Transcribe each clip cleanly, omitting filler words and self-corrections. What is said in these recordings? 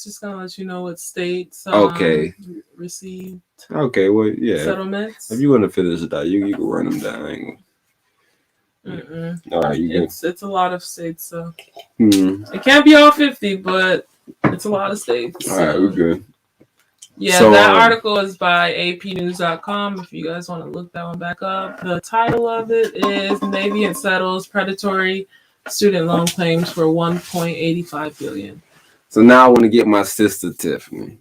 just gonna let you know what states received well, yeah. settlements. If you want to finish it out, you can run them down. All right, it's a lot of states, so it can't be all 50, but it's a lot of states. All right, we're good. Yeah, so, that article is by apnews.com. If you guys want to look that one back up, the title of it is Navient settles predatory student loan claims for $1.85 billion. So now I want to get my sister Tiffany.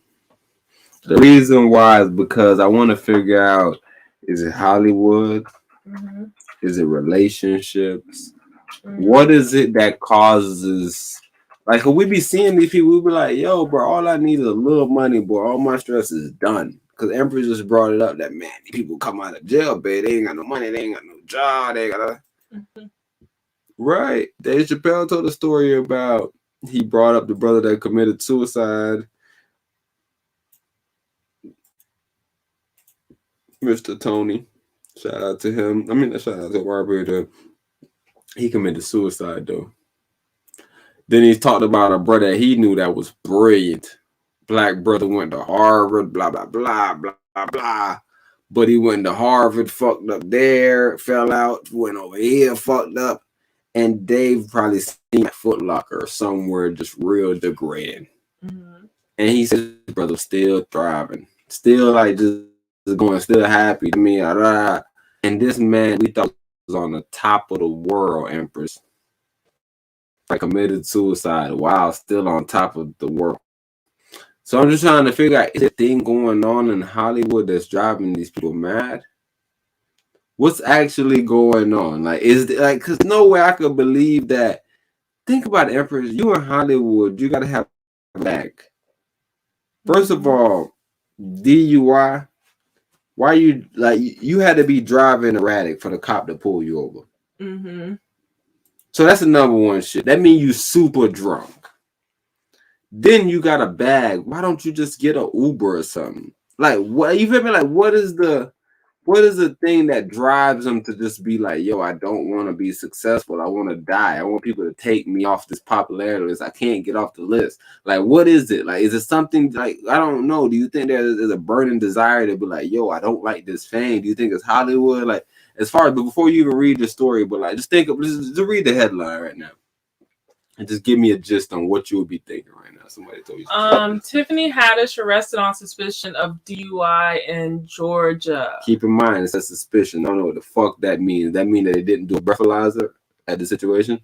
The reason why is because I want to figure out, is it Hollywood? Mm-hmm. Is it relationships? Mm-hmm. What is it that causes, like, we be seeing these people, we be like, yo, bro, all I need is a little money, boy. All my stress is done. Because Empras just brought it up that, man, people come out of jail, babe. They ain't got no money. They ain't got no job. They got a... Mm-hmm. Right. Dave Chappelle told a story about, he brought up the brother that committed suicide. Mr. Tony. Shout out to him. I mean, shout out to Robert. He committed suicide, though. Then he talked about a brother he knew that was brilliant. Black brother went to Harvard, blah, blah, blah, blah, blah, blah. But he went to Harvard, fucked up there, fell out, went over here, fucked up. And Dave probably seen at Foot Locker or somewhere just real degrading. Mm-hmm. And he said his brother was still thriving. Still like just going, still happy to me. And this man, we thought was on the top of the world, Empress. Like committed suicide while still on top of the world. So I'm just trying to figure out, is there a thing going on in Hollywood that's driving these people mad? What's actually going on? Like, is it, like, because no way I could believe that. Think about it, Empress. You in Hollywood, you got to have a bag. First of all, DUI. Why you, like, you had to be driving erratic for the cop to pull you over. Mm-hmm. So that's the number one shit. That means you super drunk. Then you got a bag. Why don't you just get an Uber or something? Like, what, you feel me? Like, what is the thing that drives them to just be like, yo, I don't want to be successful. I want to die. I want people to take me off this popularity list. I can't get off the list. Like, what is it? Like, is it something like, I don't know. Do you think there's a burning desire to be like, yo, I don't like this fame? Do you think it's Hollywood? Like, as far as, but before you even read the story, but like, just think of, just read the headline right now. And just give me a gist on what you would be thinking right now. Somebody told you. Tiffany Haddish arrested on suspicion of DUI in Georgia. Keep in mind, it's a suspicion. I don't know what the fuck that means. That mean that they didn't do a breathalyzer at the situation?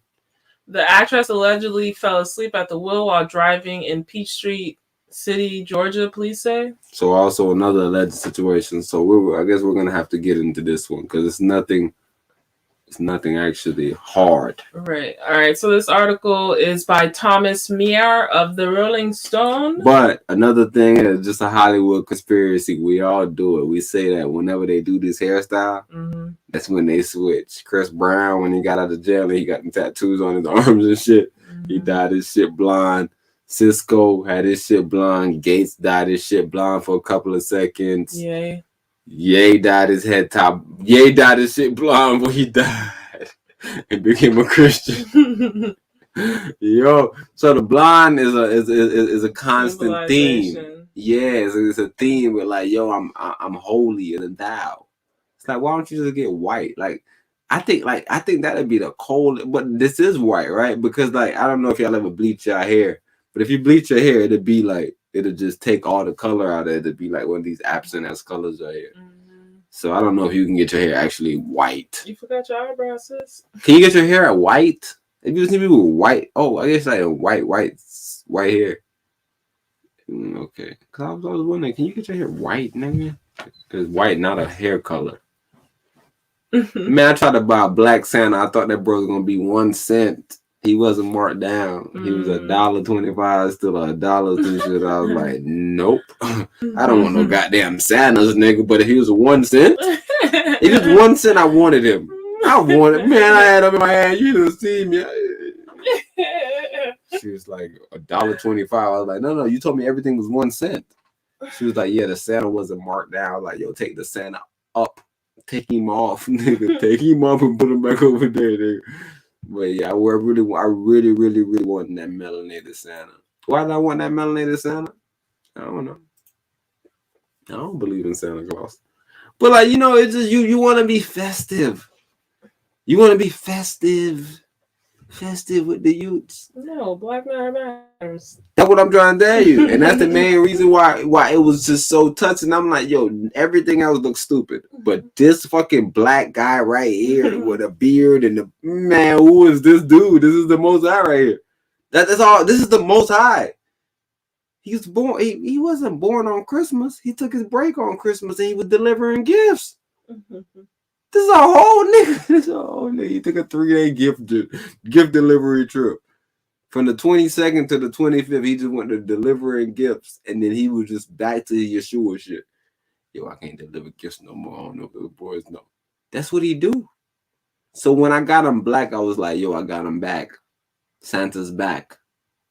The actress allegedly fell asleep at the wheel while driving in Peachtree City, Georgia, police say. So also another alleged situation. So I guess we're going to have to get into this one because it's nothing actually hard. Right. All right. So this article is by Thomas Meyer of the Rolling Stone. But another thing is just a Hollywood conspiracy. We all do it. We say that whenever they do this hairstyle, that's when they switch. Chris Brown, when he got out of jail and he got the tattoos on his arms and shit, he dyed his shit blonde. Cisco had his shit blonde. Gates dyed his shit blonde for a couple of seconds. Ye dyed his head top. Ye dyed his shit blonde when he died and became a Christian. Yo, so the blonde is a constant theme. Yeah, it's a theme with like, yo, I'm holy and thou. It's like, why don't you just get white? Like, I think that'd be the cold. But this is white, right? Because like, I don't know if y'all ever bleach your hair, but if you bleach your hair, it'd be like, it'll just take all the color out of it. It'd be like one of these absent ass colors right here. So I don't know if you can get your hair actually white. You forgot your eyebrows, sis. Can you get your hair white? If you see people with white, I guess like a white hair. Okay. Cause I was wondering, can you get your hair white, nigga? Cause white not a hair color. Man, I tried to buy a black Santa. I thought that bro was gonna be 1 cent. He wasn't marked down. He was $1.25, still $1 shit. I was like, nope. I don't want no goddamn Santa's, nigga. But if he was 1 cent, if it was 1 cent, I wanted him. I wanted, man. I had him in my hand. You didn't see me. She was like $1.25. I was like, no. You told me everything was 1 cent. She was like, yeah, the Santa wasn't marked down. I was like, yo, take the Santa up, take him off, nigga. Take him off and put him back over there, nigga. But yeah, I really want that melanated Santa. Why did I want that melanated Santa? I don't know. I don't believe in Santa Claus. But like, you know, it's just you want to be festive. You want to be festive with the youths. No, Black Matters. That's what I'm trying to tell you, and that's the main reason why it was just so touching. I'm like, yo, everything else looks stupid, but this fucking black guy right here with a beard and the man, who is this dude? This is the Most High right here. That's all. This is the Most High. He was born. He wasn't born on Christmas. He took his break on Christmas and he was delivering gifts. This is a whole nigga. This is a whole nigga. He took a 3-day gift delivery trip. From the 22nd to the 25th, he just went to delivering gifts, and then he was just back to Yeshua shit. Yo, I can't deliver gifts no more. I don't know if the boys know. That's what he do. So when I got him black, I was like, yo, I got him back. Santa's back.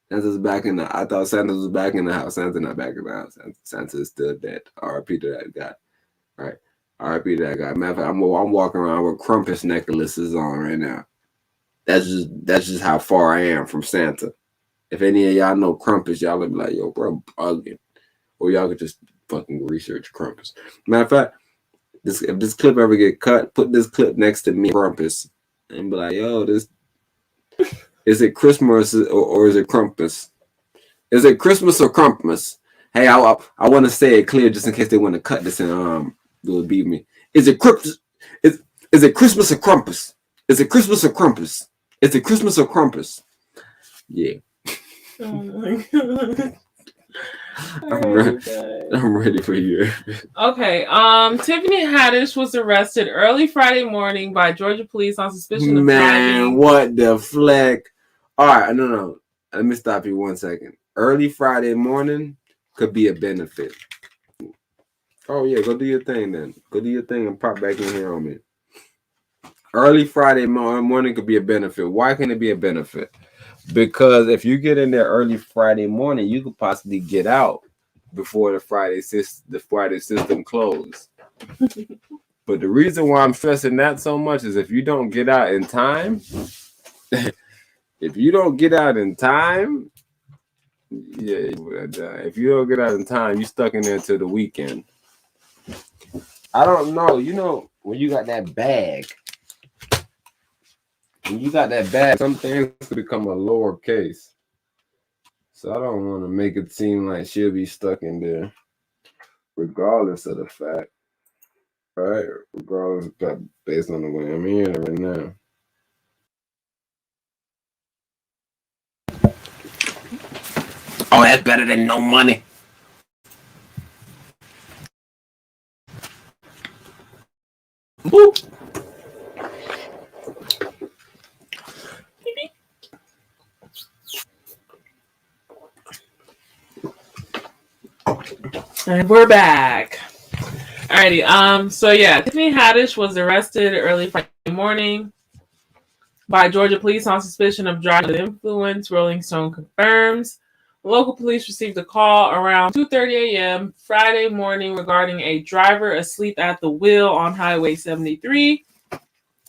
Santa's back in the. I thought Santa was back in the house. Santa's not back in the house. Santa is still dead. R.I.P. to that guy. Right. R.I.P. to that guy. Matter of fact, I'm walking around with Krampus necklaces on right now. That's just how far I am from Santa. If any of y'all know Krampus, y'all would be like, yo, bro, bugging. Or y'all could just fucking research Krampus. Matter of fact, if this clip ever get cut, put this clip next to me, Krampus, and be like, yo, this is it Christmas or is it Krampus? Is it Christmas or Krampus? Hey, I want to say it clear just in case they want to cut this and they'll beat me. Is it Krampus? Is it Christmas or Krampus? Is it Christmas or Krampus? Is it Christmas or Krampus? Yeah. Oh my god. I'm ready for you. Okay. Tiffany Haddish was arrested early Friday morning by Georgia police on suspicion of driving. What the fleck? All right, no. Let me stop you 1 second. Early Friday morning could be a benefit. Oh yeah, go do your thing then. Go do your thing and pop back in here on me. Early Friday morning could be a benefit. Why can it be a benefit? Because if you get in there early Friday morning, you could possibly get out before the Friday system closed. But the reason why I'm stressing that so much is if you don't get out in time, if you don't get out in time, if you don't get out in time, you're stuck in there till the weekend. I don't know. You know, when you got that bag, some things could become a lower case. So I don't want to make it seem like she'll be stuck in there, regardless of the fact. Right? Regardless of that, based on the way I'm hearing right now. Oh, that's better than no money. Boop. And we're back. Alrighty. So yeah, Tiffany Haddish was arrested early Friday morning by Georgia police on suspicion of driving under influence. Rolling Stone confirms. Local police received a call around 2:30 a.m. Friday morning regarding a driver asleep at the wheel on Highway 73.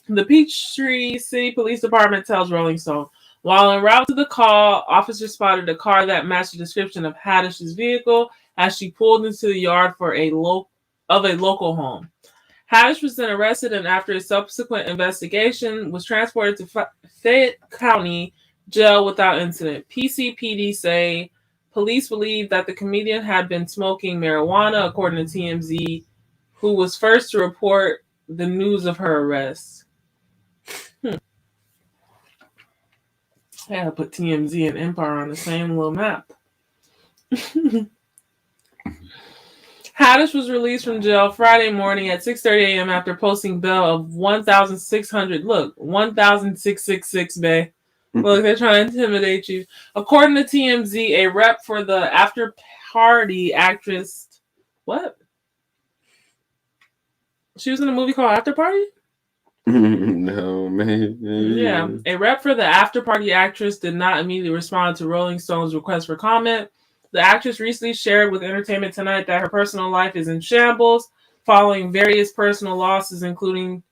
The Peachtree City Police Department tells Rolling Stone. While en route to the call, officers spotted a car that matched the description of Haddish's vehicle as she pulled into the yard for a local home. Haddish was then arrested and after a subsequent investigation was transported to Fayette County Jail without incident. PCPD say police believe that the comedian had been smoking marijuana, according to TMZ, who was first to report the news of her arrest. I gotta put TMZ and Empire on the same little map. Haddish was released from jail Friday morning at 6:30 a.m. after posting bail of 1,600. Look, 1,666, bae. Look, they're trying to intimidate you. According to TMZ, a rep for the after-party actress... What? She was in a movie called After Party? No, man. Yeah. A rep for the after-party actress did not immediately respond to Rolling Stone's request for comment. The actress recently shared with Entertainment Tonight that her personal life is in shambles following various personal losses, including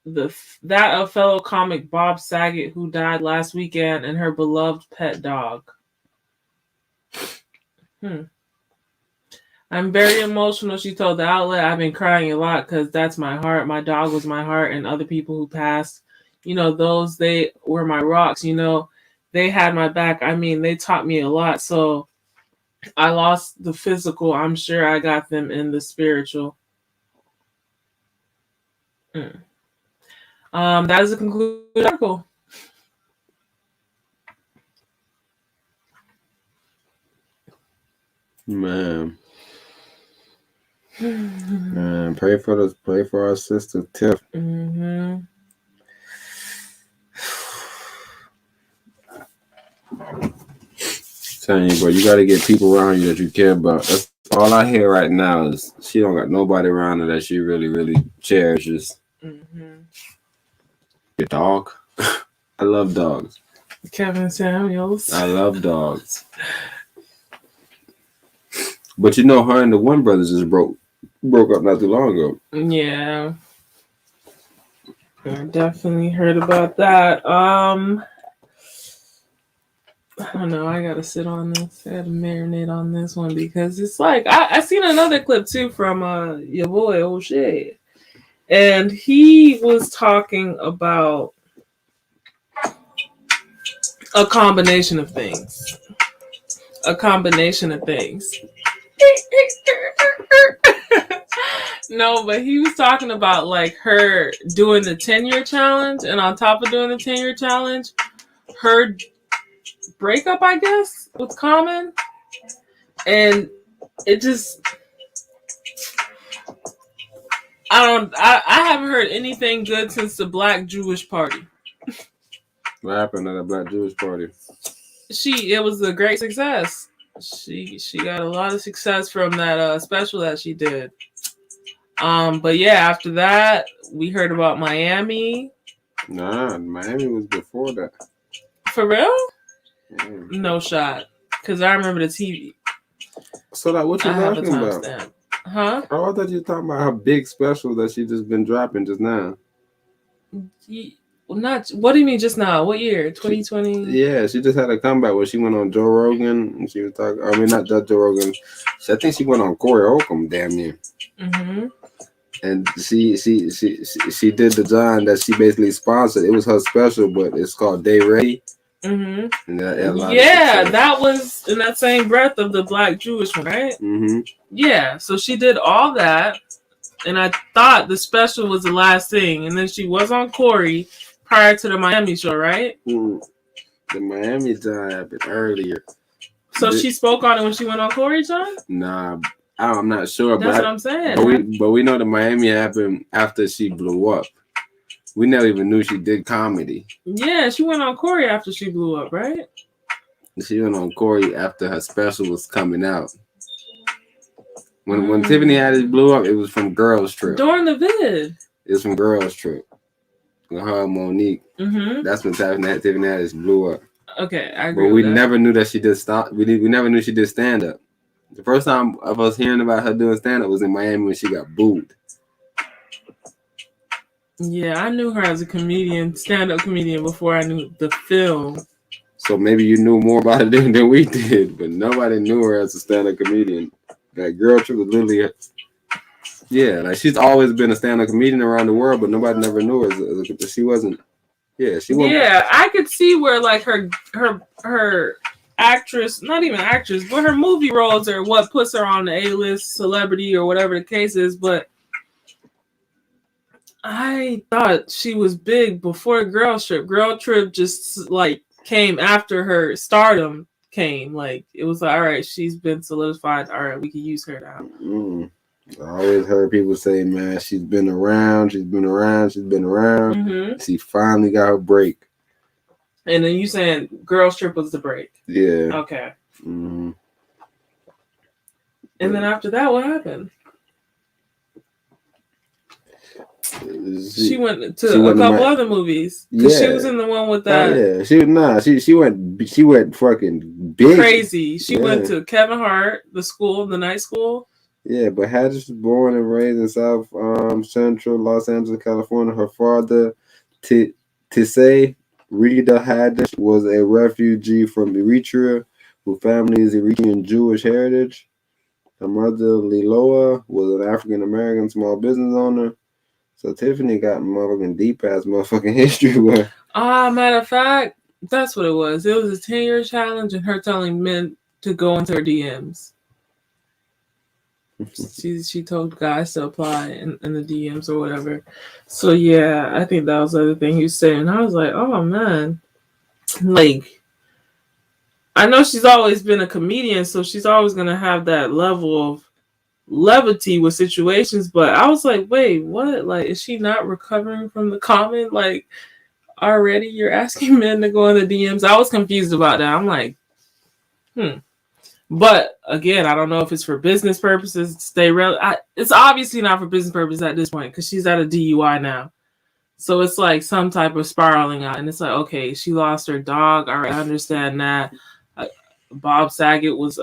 that of fellow comic Bob Saget, who died last weekend, and her beloved pet dog. I'm very emotional, she told the outlet. I've been crying a lot because that's my heart. My dog was my heart, and other people who passed, those, they were my rocks, they had my back. I mean, they taught me a lot. So I lost the physical. I'm sure I got them in the spiritual. That is the conclusion of the article. Man, pray for our sister Tiff. Telling you, bro, you got to get people around you that you care about. That's all I hear right now is she don't got nobody around her that she really, really cherishes. Your dog. I love dogs. Kevin Samuels. I love dogs. But her and the One brothers just broke up not too long ago. Yeah. I definitely heard about that. I don't know. I gotta sit on this. I gotta marinate on this one because it's like I seen another clip too from your boy O'Shea, and he was talking about a combination of things. No, but he was talking about like her doing the 10-year challenge, and on top of doing the 10-year challenge, her breakup, I guess, with Common, and it just I haven't heard anything good since the Black Jewish Party. What happened at the Black Jewish Party? It was a great success. She got a lot of success from that special that she did. But yeah, after that we heard about Miami. Nah, Miami was before that. For real? Yeah. No shot. Because I remember the TV. So like, what you talking about? Stamp. Huh? Oh, I thought you were talking about her big special that she just been dropping just now. What do you mean just now? What year? 2020? Yeah, she just had a comeback where she went on Joe Rogan and she was talking. I mean, not Joe Rogan. I think she went on Corey Holcomb, damn near. And she did the John that she basically sponsored. It was her special, but it's called Day Ready. And that was in that same breath of the Black Jewish one, right? Yeah, so she did all that, and I thought the special was the last thing, and then she was on Corey prior to the Miami show, right? The Miami John happened earlier. So she spoke on it when she went on Corey, John? Nah, I'm not sure. That's what I'm saying. But we know the Miami happened after she blew up. We never even knew she did comedy. Yeah, she went on Corey after she blew up, right? She went on Corey after her special was coming out. When Tiffany Haddish blew up, it was from Girls Trip. During the vid. It was from Girls Trip. With her and Monique. That's when Tiffany Haddish blew up. Okay, I agree. But we never knew that she did stop. We never knew she did stand up. The first time of us hearing about her doing stand up was in Miami when she got booed. Yeah, I knew her as a comedian, stand-up comedian, before I knew the film. So maybe you knew more about it than we did, but nobody knew her as a stand-up comedian. That girl was literally, like she's always been a stand-up comedian around the world, but nobody never knew her. She wasn't. Yeah, she wasn't. Yeah, I could see where like her actress, not even actress, but her movie roles are what puts her on the A-list celebrity or whatever the case is, but I thought she was big before Girls Trip. Girl Trip just like came after her stardom came. Like it was like, all right, she's been solidified. All right, we can use her now. I always heard people say, man, she's been around. She finally got her break. And then you saying Girls Trip was the break? Yeah. Okay. And then after that, what happened? She went to a couple other movies. Yeah, she was in the one with that. She went fucking big, crazy. She went to Kevin Hart, the night school. Yeah, but Haddish was born and raised in South Central Los Angeles, California. Her father, Tisay Reda Haddish, was a refugee from Eritrea whose family is Eritrean Jewish heritage. Her mother, Liloa, was an African American small business owner. So Tiffany got motherfucking deep ass motherfucking history with her. Matter of fact, that's what it was. It was a 10-year challenge and her telling men to go into her DMs. She told guys to apply in the DMs or whatever. So yeah, I think that was the other thing he was saying. I was like, oh man. Like, I know she's always been a comedian, so she's always gonna have that level of levity with situations, but I was like, wait, what? Like, is she not recovering from the comment? Like, already you're asking men to go in the DMs? I was confused about that. I'm like, But again, I don't know if it's for business purposes. It's obviously not for business purposes at this point because she's at a DUI now. So it's like some type of spiraling out. And it's like, okay, she lost her dog. All right, I understand that. Bob Saget was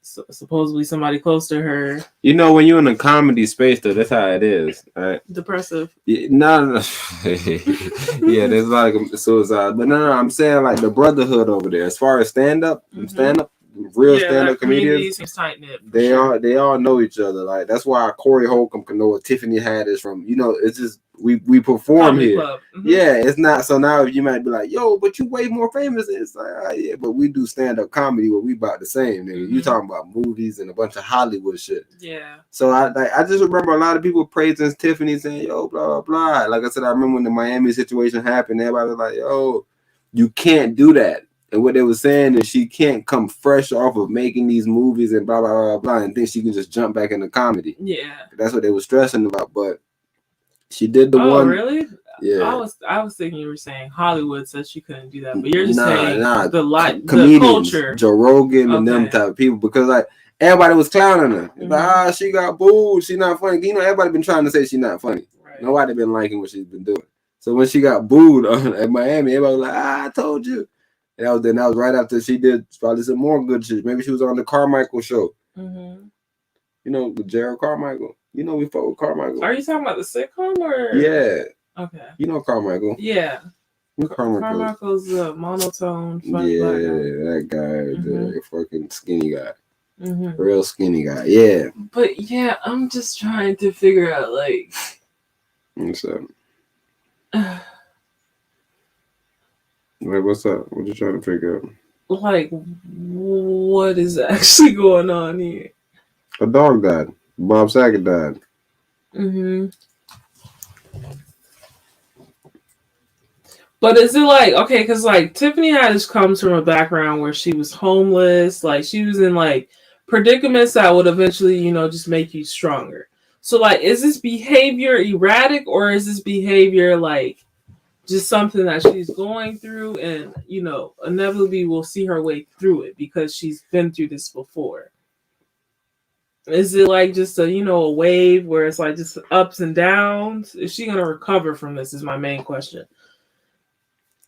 supposedly somebody close to her. You know, when you're in a comedy space, though, that's how it is, right? Depressive. Yeah, no. Yeah, there's a lot of suicide. But no, I'm saying like the brotherhood over there. As far as stand-up, real stand-up comedians, they all know each other. Like that's why Corey Holcomb can know what Tiffany Haddish from. You know, it's just we perform comedy here. Yeah, it's not so now you might be like, yo, but you way more famous. It's like, yeah, but we do stand-up comedy where we about the same. Nigga. You talking about movies and a bunch of Hollywood shit. Yeah. So I just remember a lot of people praising Tiffany saying, yo, blah, blah, blah. Like I said, I remember when the Miami situation happened, everybody was like, yo, you can't do that. And what they were saying is she can't come fresh off of making these movies and blah, blah, blah, blah, and think she can just jump back into comedy. Yeah. That's what they were stressing about. But she did the one. Oh, really? Yeah. I was thinking you were saying Hollywood said she couldn't do that. But you're just saying the culture. Joe Rogan and them type of people. Because like everybody was clowning her. Like, she got booed. She not funny. You know, everybody been trying to say she's not funny. Right. Nobody been liking what she's been doing. So when she got booed at Miami, everybody was like, I told you. And that was right after she did probably some more good shit. Maybe she was on the Carmichael show. Mm-hmm. You know, with Gerald Carmichael. You know, we fought with Carmichael. Are you talking about the sitcom or? Yeah. Okay. You know Carmichael. Yeah. Carmichael's a monotone. Funny black guy. That guy, the fucking skinny guy. Mm-hmm. Real skinny guy. Yeah. But yeah, I'm just trying to figure out like. What's up? Like, what's up? What you trying to figure out? Like, what is actually going on here? A dog died. Bob Saget died. Mm-hmm. But is it like, okay, because like Tiffany Haddish comes from a background where she was homeless, like she was in like predicaments that would eventually, you know, just make you stronger. So like, is this behavior erratic or is this behavior like just something that she's going through and, you know, inevitably we'll see her way through it because she's been through this before? Is it like just a, you know, a wave where it's like just ups and downs? Is she going to recover from this is my main question.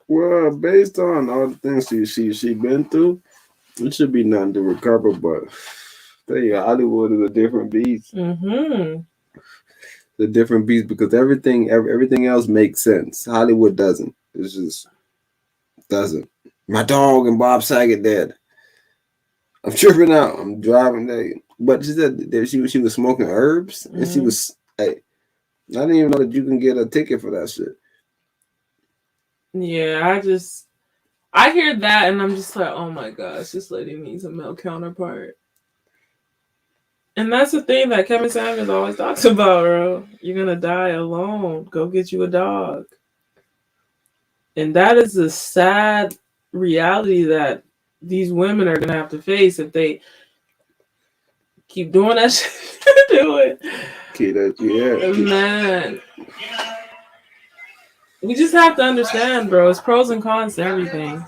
Well, based on all the things she been through, it should be nothing to recover, but I tell you, Hollywood is a different beast. Mm-hmm. The different beast because everything else makes sense. Hollywood doesn't. It's just doesn't. My dog and Bob Saget dead. I'm tripping out. I'm driving there. But she said that she was smoking herbs and she was. Hey, I didn't even know that you can get a ticket for that shit. Yeah, I hear that and I'm just like, oh my gosh, this lady needs a male counterpart. And that's the thing that Kevin Samuels always talks about, bro. You're going to die alone. Go get you a dog. And that is the sad reality that these women are going to have to face if they keep doing that shit. Do it. Man. We just have to understand, bro. It's pros and cons to everything.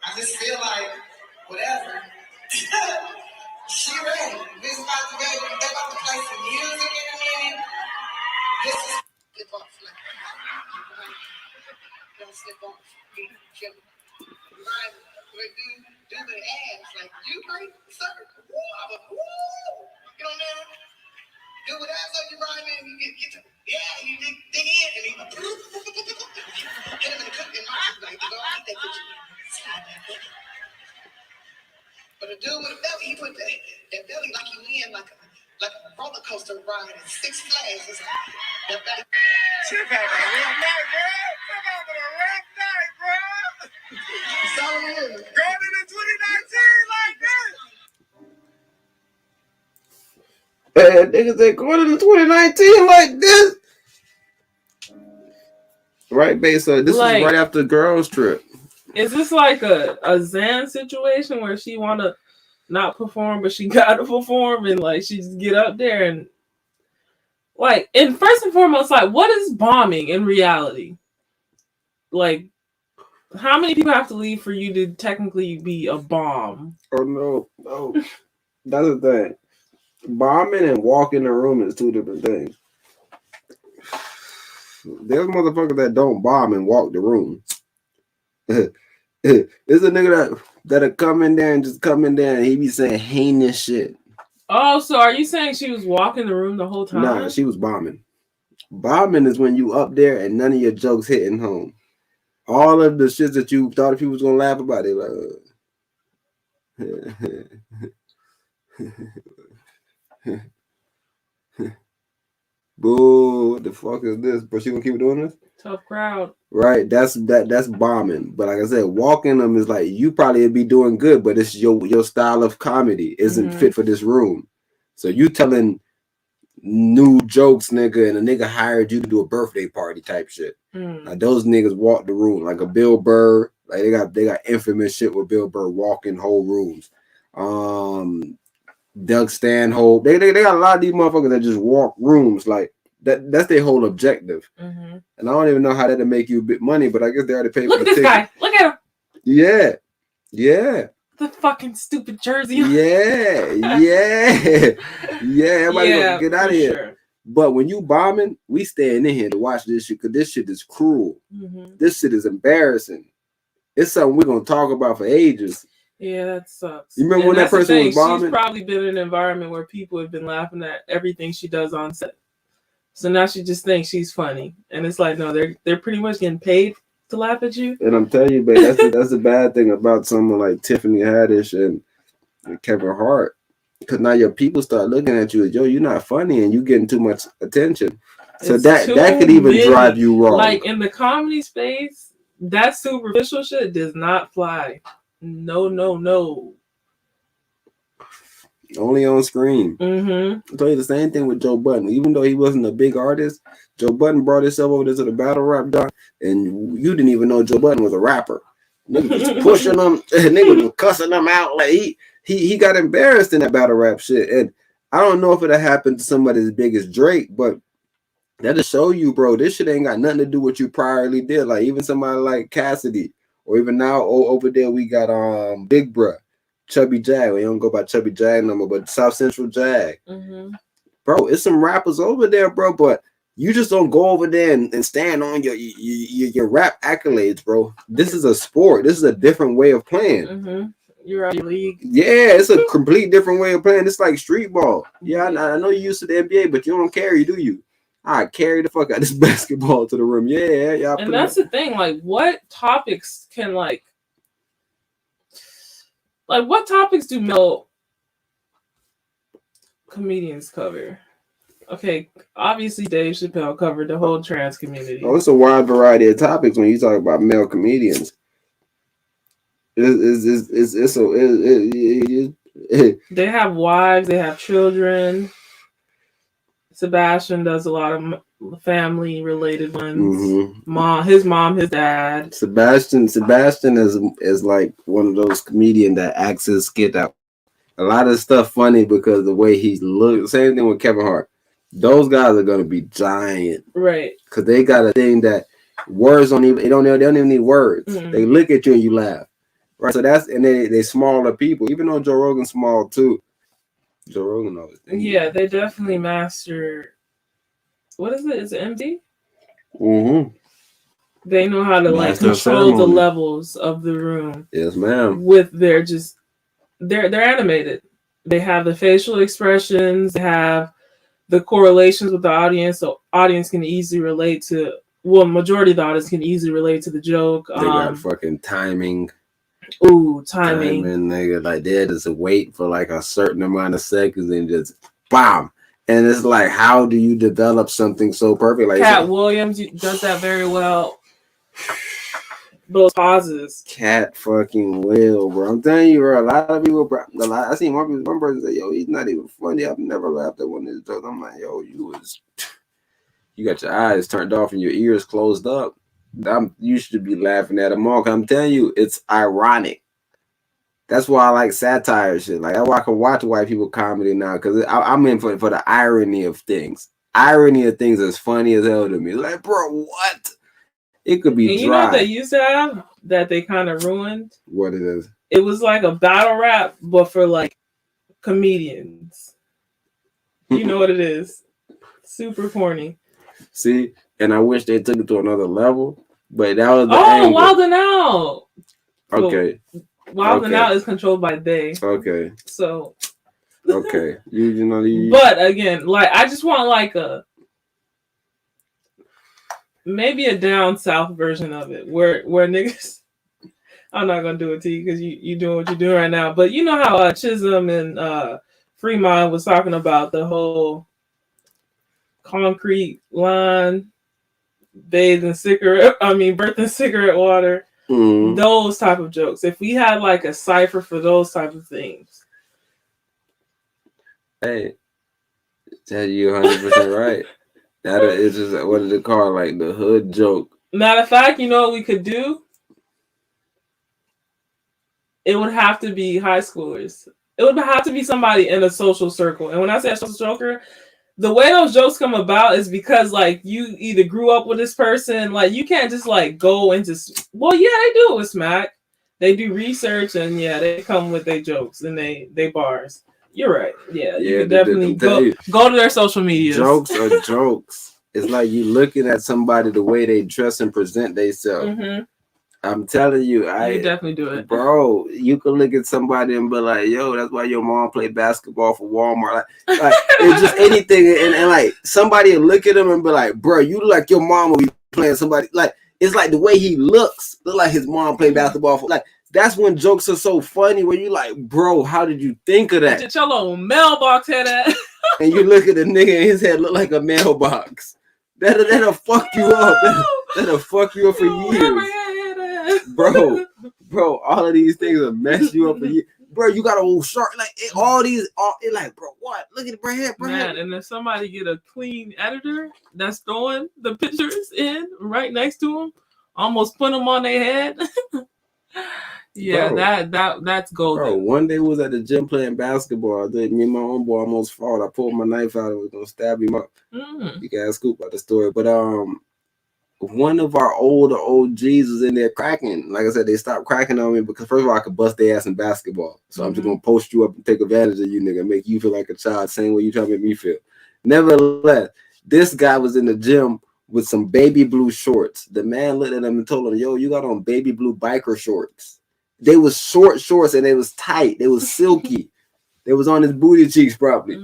I just feel like whatever. She ready. This about to go. They about to play some music in a minute. This is slip off. Don't slip off. Right. Do the ass like you right, sir. Woo. You know what I mean? Do what ass up you rhyme and you get Yeah, you dig in and he hit him in the cook in my eyes like, go out that cookie. Slide that cookie. But the dude with the belly, he put that belly like you in like a roller coaster ride at Six Flags. It's like, that belly. Chip had a rough night, bro. Come on with a rough night, bro. So going into 2019 like this. Hey, niggas say going into 2019 like this. Right, babe. So this Like, is right after the girls' trip. Is this like a Zan situation where she wanna not perform, but she gotta perform, and like she just get up there and like, and first and foremost, like, what is bombing in reality? Like, how many people have to leave for you to technically be a bomb? Oh no, that's the thing. Bombing and walking in the room is two different things. There's motherfuckers that don't bomb and walk the room. There's a nigga that'll come in there and just come in there and he be saying heinous shit. Oh, so are you saying she was walking the room the whole time? Nah, she was bombing. Bombing is when you up there and none of your jokes hitting home. All of the shit that you thought people was gonna laugh about, they like, boo, what the fuck is this? But she gonna keep doing this? Tough crowd. Right, that's bombing. But like I said, walking them is like you probably be doing good, but it's your style of comedy isn't fit for this room. So you telling new jokes, nigga, and a nigga hired you to do a birthday party type shit. Like those niggas walk the room like a Bill Burr. Like they got infamous shit with Bill Burr walking whole rooms. Doug Stanhope. They got a lot of these motherfuckers that just walk rooms like. That's their whole objective. And I don't even know how that'll make you a bit money, but I guess they already paid for the ticket. Look at this guy. Look at him. Yeah. Yeah. The fucking stupid jersey. Yeah. Everybody gonna get out of here. Sure. But when you bombing, we staying in here to watch this shit because this shit is cruel. This shit is embarrassing. It's something we're gonna talk about for ages. Yeah, that sucks. You remember when that person was bombing? She's probably been in an environment where people have been laughing at everything she does on set. So now she just thinks she's funny, and it's like, no, they're pretty much getting paid to laugh at you. And I'm telling you, babe, that's the bad thing about someone like Tiffany Haddish and Kevin Hart, because now your people start looking at you as, yo, you're not funny, and you getting too much attention. So that could even drive you wrong. Like in the comedy space, that superficial shit does not fly. No. Only on screen. I tell you the same thing with Joe Budden. Even though he wasn't a big artist, Joe Budden brought himself over there to the battle rap doc, and you didn't even know Joe Budden was a rapper. Niggas was pushing him, niggas was cussing him out. Like he got embarrassed in that battle rap shit. And I don't know if it'll happen to somebody as big as Drake, but that'll show you, bro, this shit ain't got nothing to do with what you priorly did. Like even somebody like Cassidy, or even now over there we got Big Bruh. Chubby Jag. We don't go by Chubby Jag no more, but South Central Jag. Bro, it's some rappers over there, bro, but you just don't go over there and stand on your rap accolades, bro. This is a sport. This is a different way of playing. You're out of your league. Yeah, it's a complete different way of playing. It's like street ball. Yeah, I know you're used to the NBA, but you don't carry, do you? I carry the fuck out of this basketball to the rim. Yeah. And that's the thing. Like, what topics can like what topics do male comedians cover? Okay, obviously Dave Chappelle covered the whole trans community. Oh, it's a wide variety of topics when you talk about male comedians. They have wives, they have children. Sebastian does a lot of family related ones. His mom, his dad. Sebastian is like one of those comedians that acts his skit out. A lot of stuff funny because of the way he looks. Same thing with Kevin Hart. Those guys are gonna be giant, right? Because they got a thing that words don't even need words. They look at you and you laugh, right? So they smaller people. Even though Joe Rogan's small too. Joe Rogan knows. Yeah, they definitely master. What is it? Is it MD? They know how to control the levels of the room. Yes, ma'am. With they're animated. They have the facial expressions. They have the correlations with the audience, so audience can easily relate to. Well, majority of the audience can easily relate to the joke. They got fucking timing. Ooh, timing. Nigga, like they just wait for like a certain amount of seconds and just bam. And it's like, how do you develop something so perfect? Like Cat Williams does that very well. Those pauses. Cat fucking will, bro. I'm telling you, bro. A lot of people, bro. I seen one person say, "Yo, he's not even funny." I've never laughed at one of his jokes. I'm like, "Yo, you got your eyes turned off and your ears closed up. You should be laughing at them all." I'm telling you, it's ironic. That's why I like satire shit. Like I can watch white people comedy now because I'm in for the irony of things. Irony of things is funny as hell to me. Like, bro, what? It could be and dry. You know what they used to have that they kind of ruined? What it is? It was like a battle rap, but for like comedians. You know what it is? Super corny. See, and I wish they took it to another level, but that was the angle. Wild 'N Out. Okay. Wild 'N Out is controlled by they. Okay. So. Okay. You know. But again, like I just want like maybe a down south version of it where niggas. I'm not gonna do it to you because you doing what you're doing right now. But you know how Chisholm and Fremont was talking about the whole concrete line, birth in cigarette water. Mm-hmm. Those type of jokes. If we had like a cipher for those type of things. Hey, tell you 100% right. That is just what is it called? Like the hood joke. Matter of fact, you know what we could do? It would have to be high schoolers. It would have to be somebody in a social circle. And when I say a social circle, the way those jokes come about is because like you either grew up with this person, like you can't just like go into. Well, yeah, they do it with Smack. They do research and yeah, they come with their jokes and they bars. You're right. Yeah, you can definitely go to their social media. Jokes are jokes. It's like you looking at somebody the way they dress and present themselves. Mm-hmm. I'm telling you, you definitely do it, bro. You can look at somebody and be like, "Yo, that's why your mom played basketball for Walmart." Like it's just anything, and like somebody will look at him and be like, "Bro, you look like your mom will be playing somebody." Like it's like the way he look like his mom played basketball for like. That's when jokes are so funny where you like, bro, how did you think of that? Get your little mailbox head at. And you look at the nigga and his head look like a mailbox. That'll fuck you up. That'll fuck you up for years. Bro, all of these things will mess you up for years. Bro, you got a old shark. Like it like, bro, what? Look at it, bro. Man, and if somebody get a clean editor that's throwing the pictures in right next to them, almost put them on their head. Yeah, bro, that's golden. Bro, one day we was at the gym playing basketball. Me and my own boy almost fought. I pulled my knife out and was gonna stab him up. You can ask Scoop about the story. But one of our older OGs was in there cracking. Like I said, they stopped cracking on me because first of all, I could bust their ass in basketball. So I'm just gonna post you up and take advantage of you, nigga, make you feel like a child, same way you trying to make me feel. Nevertheless, this guy was in the gym with some baby blue shorts. The man looked at him and told him, "Yo, you got on baby blue biker shorts." They was short shorts and they was tight. They was silky. They was on his booty cheeks probably.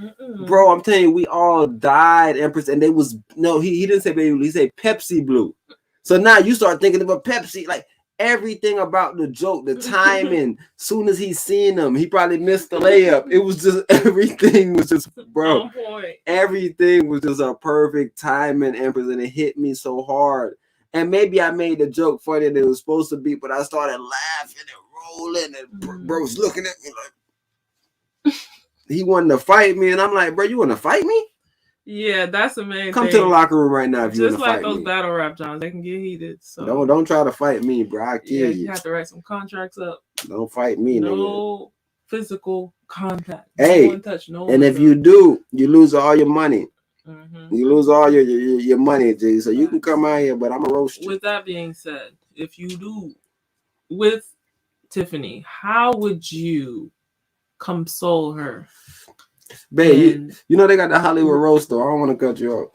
Bro, I'm telling you, we all died, Empress. And they was, no, he didn't say baby blue. He said Pepsi blue. So now you start thinking about Pepsi. Like everything about the joke, the timing. Soon as he seen them, he probably missed the layup. It was just, everything was just, bro. Everything was just a perfect timing, Empress. And it hit me so hard. And maybe I made the joke funnier than it was supposed to be, but I started laughing and rolling, and bro was looking at me like he wanted to fight me, and I'm like, bro, you want to fight me? Yeah, that's the main Come thing. to the locker room right now if you want to fight me. Just like those battle rap Johns, they can get heated. So don't try to fight me, bro. I'll kill you. You have to write some contracts up. Don't fight me, no physical contact. Hey, no one touch, no and if you do, you lose all your money. You lose all your money, G. So you can come out here, but I'm a roast you. With that being said, if you do with Tiffany, how would you console her? Babe, you know they got the Hollywood roast though. I don't want to cut you off.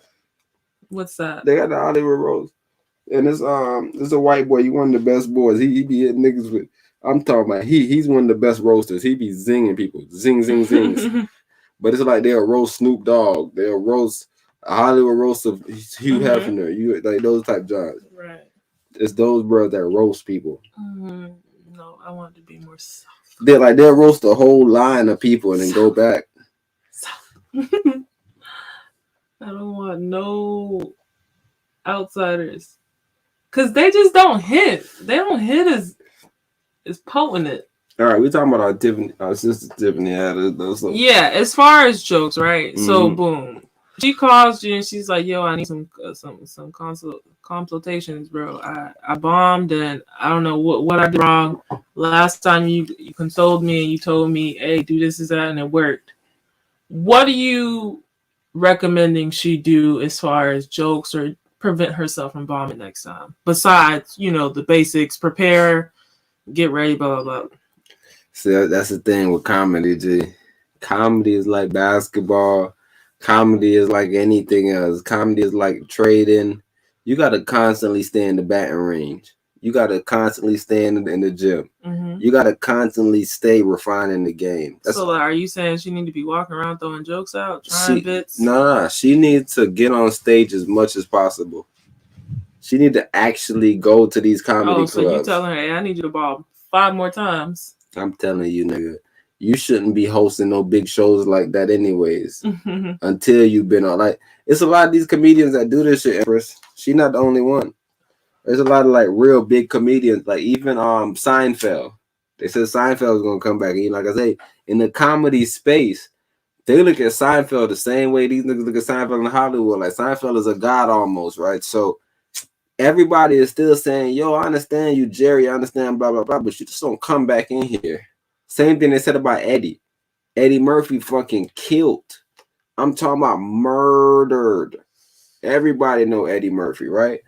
What's that? They got the Hollywood roast. And it's a white boy. He one of the best boys. He be hitting niggas with. I'm talking about he's one of the best roasters. He be zinging people. Zing, zing, zings. But it's like they'll roast Snoop Dogg, they'll roast a Hollywood roast of Hugh Hefner, you like those type jobs. Right. It's those bros that roast people. No, I want to be more soft. They'll roast a whole line of people and then go back. I don't want no outsiders. Cause they just don't hit. They don't hit as potent. All right, we're talking about our sister Tiffany. Yeah, as far as jokes, right? So boom. She calls you and she's like, "Yo, I need some consultations, bro. I bombed and I don't know what I did wrong. Last time you consoled me and you told me, hey, do this, is that, and it worked. What are you recommending she do as far as jokes or prevent herself from bombing next time? Besides, the basics, prepare, get ready, blah, blah, blah." So that's the thing with comedy, G. Comedy is like basketball. Comedy is like anything else. Comedy is like trading. You got to constantly stay in the batting range. You got to constantly stay in the gym. You got to constantly stay refining the game. So are you saying she need to be walking around throwing jokes out, trying bits? Nah, she needs to get on stage as much as possible. She need to actually go to these comedy clubs. So you telling her, hey, I need you to ball 5 more times. I'm telling you, nigga. You shouldn't be hosting no big shows like that anyways. Until you've been on. Like, it's a lot of these comedians that do this shit, Empress. She not the only one. There's a lot of like real big comedians, like even Seinfeld. They said Seinfeld was gonna come back. And like I say, in the comedy space, they look at Seinfeld the same way these niggas look at Seinfeld in Hollywood. Like Seinfeld is a god almost, right? So everybody is still saying, yo, I understand you, Jerry, I understand, blah, blah, blah, but you just don't come back in here. Same thing they said about Eddie. Eddie Murphy fucking killed. I'm talking about murdered. Everybody know Eddie Murphy, right?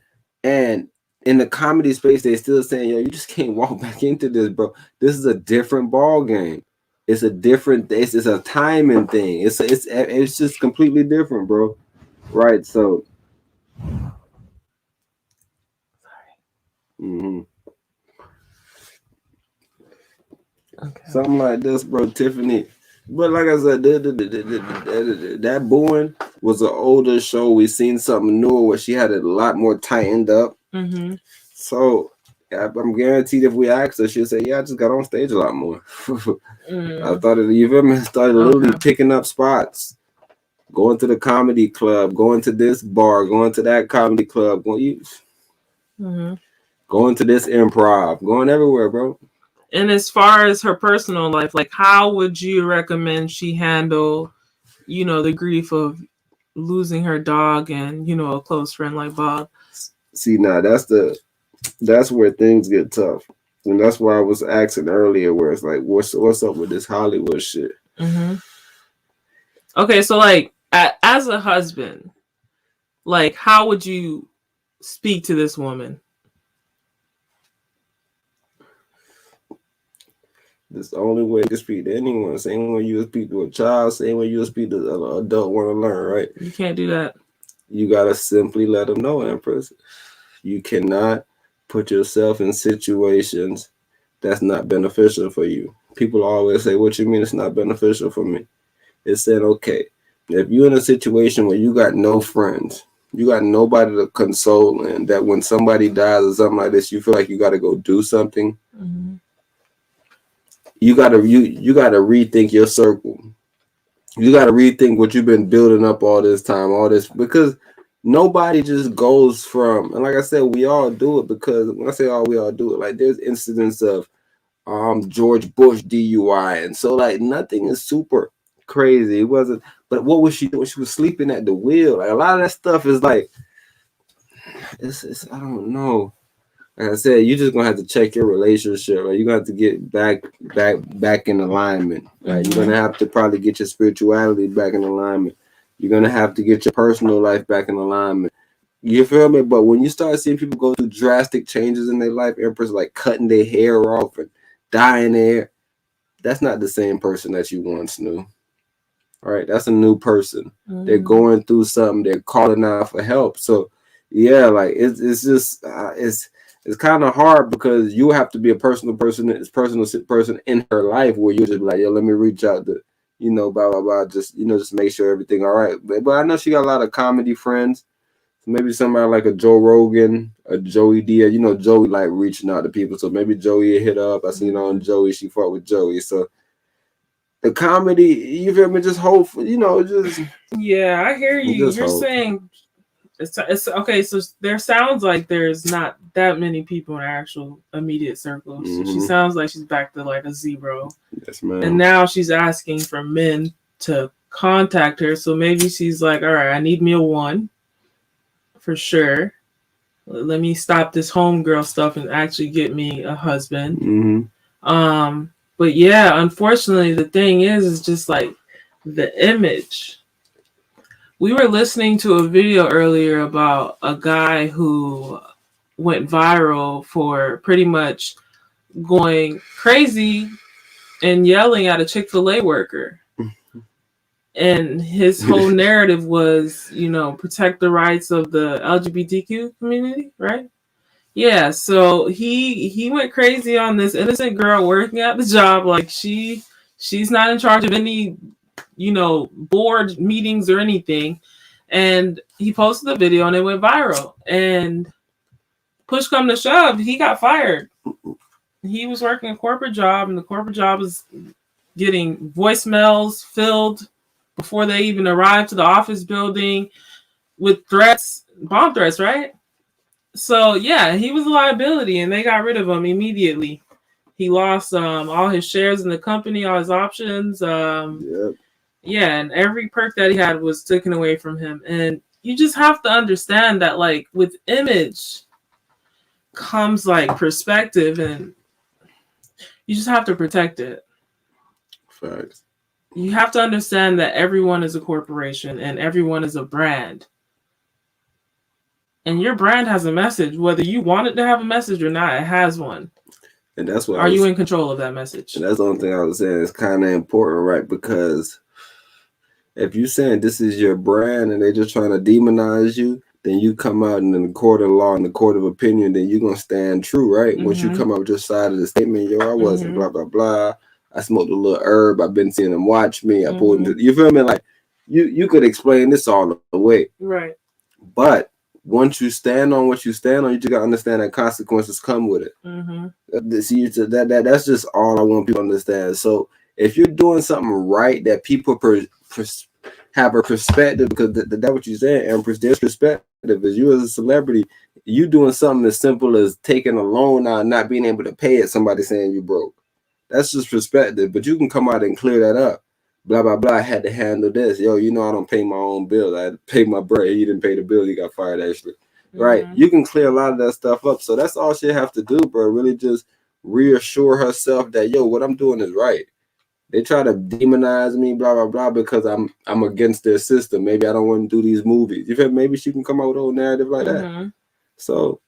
And in the comedy space, they still saying, yo, you just can't walk back into this, bro. This is a different ball game. It's a different, it's a timing thing. It's just completely different, bro. Right? So okay. Something like this, bro, Tiffany. But like I said, that booing was an older show. We seen something newer where she had it a lot more tightened up. So I'm guaranteed if we asked her, she'll say, "Yeah, I just got on stage a lot more." I started literally picking up spots, going to the comedy club, going to this bar, going to that comedy club, going to this improv, going everywhere, bro. And as far as her personal life, like how would you recommend she handle, the grief of losing her dog and, a close friend like Bob? See, now that's where things get tough. And that's why I was asking earlier where it's like, what's up with this Hollywood shit? Okay, so like as a husband, like how would you speak to this woman? It's the only way to speak to anyone. Same way you would speak to a child, same way you would speak to an adult want to learn, right? You can't do that. You got to simply let them know, Empress. You cannot put yourself in situations that's not beneficial for you. People always say, what you mean it's not beneficial for me? It said, okay, if you're in a situation where you got no friends, you got nobody to console, and that when somebody dies or something like this, you feel like you got to go do something. You gotta rethink your circle. You gotta rethink what you've been building up all this time, because nobody just goes from, and like I said, we all do it, because when I say we all do it, like there's incidents of George Bush DUI, and so like nothing is super crazy. It wasn't, but what was she doing? She was sleeping at the wheel. Like a lot of that stuff is like, it's I don't know. Like I said, you're just gonna have to check your relationship. Right? You're gonna have to get back in alignment. Right? You're gonna have to probably get your spirituality back in alignment. You're gonna have to get your personal life back in alignment. You feel me? But when you start seeing people go through drastic changes in their life, Empress, like cutting their hair off and dyeing their hair, that's not the same person that you once knew. All right, that's a new person. They're going through something. They're calling out for help. So yeah, like it's just it's kind of hard, because you have to be a personal person in her life where you just be like, yo, let me reach out to you know, blah blah blah. Just just make sure everything all right. But I know she got a lot of comedy friends. So maybe somebody like a Joe Rogan, a Joey Diaz. You know, Joey like reaching out to people. So maybe Joey hit her up. I seen on Joey. She fought with Joey. So the comedy, you feel me? Just hope, just yeah. I hear you. You're hope. saying it's okay. So there sounds like there's not that many people in her actual immediate circles. Mm-hmm. She sounds like she's back to like a 0. Yes, ma'am. And now she's asking for men to contact her. So maybe she's like, all right, I need me a 1 for sure. Let me stop this homegirl stuff and actually get me a husband. Mm-hmm. But yeah, unfortunately, the thing is just like the image. We were listening to a video earlier about a guy who went viral for pretty much going crazy and yelling at a Chick-fil-A worker. And his whole narrative was, protect the rights of the LGBTQ community, right? Yeah, so he went crazy on this innocent girl working at the job. Like she's not in charge of any, board meetings or anything. And he posted the video and it went viral. And push come to shove, he got fired. He was working a corporate job, and the corporate job was getting voicemails filled before they even arrived to the office building with threats, bomb threats, right? So yeah, he was a liability, and they got rid of him immediately. He lost all his shares in the company, all his options. Yeah, and every perk that he had was taken away from him. And you just have to understand that, like, with image comes like perspective, and you just have to protect it. Facts. You have to understand that everyone is a corporation and everyone is a brand. And your brand has a message, whether you want it to have a message or not, it has one. And that's what Are you in control of that message? And that's the only thing I was saying. It's kind of important, right? Because if you're saying this is your brand and they're just trying to demonize you, then you come out in the court of law and the court of opinion, then you're going to stand true, right? Mm-hmm. Once you come up with your side of the statement, I wasn't blah, blah, blah. I smoked a little herb. I've been seeing them watch me. I pulled into, you feel me? Like, you could explain this all the way. Right. But once you stand on what you stand on, you just got to understand that consequences come with it. Mm-hmm. See, that's just all I want people to understand. So if you're doing something right that people have a perspective, because that's what you said, Empress, there's perspective. As you as a celebrity, you doing something as simple as taking a loan out and not being able to pay it, somebody saying you broke. That's just perspective, but you can come out and clear that up. Blah, blah, blah, I had to handle this. Yo, I don't pay my own bills. I had to pay my brother. He didn't pay the bill. He got fired, actually. Mm-hmm. Right? You can clear a lot of that stuff up. So that's all she have to do, bro. Really just reassure herself that, what I'm doing is right. They try to demonize me, blah, blah, blah, because I'm against their system. Maybe I don't want to do these movies. You feel maybe she can come out with a whole narrative like that. So,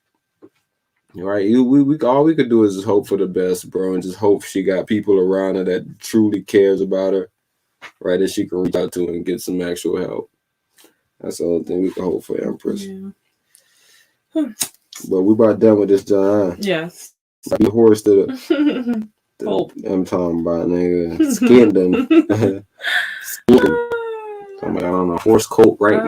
right, we all we could do is just hope for the best, bro, and just hope she got people around her that truly cares about her, right, that she can reach out to and get some actual help. That's the only thing we can hope for, Empress. Yeah. But we about done with this, John. Yes. Be a horse to the I'm talking about, nigga. Skinned them. Skinned them. I'm like, I don't know. Horse coat right now.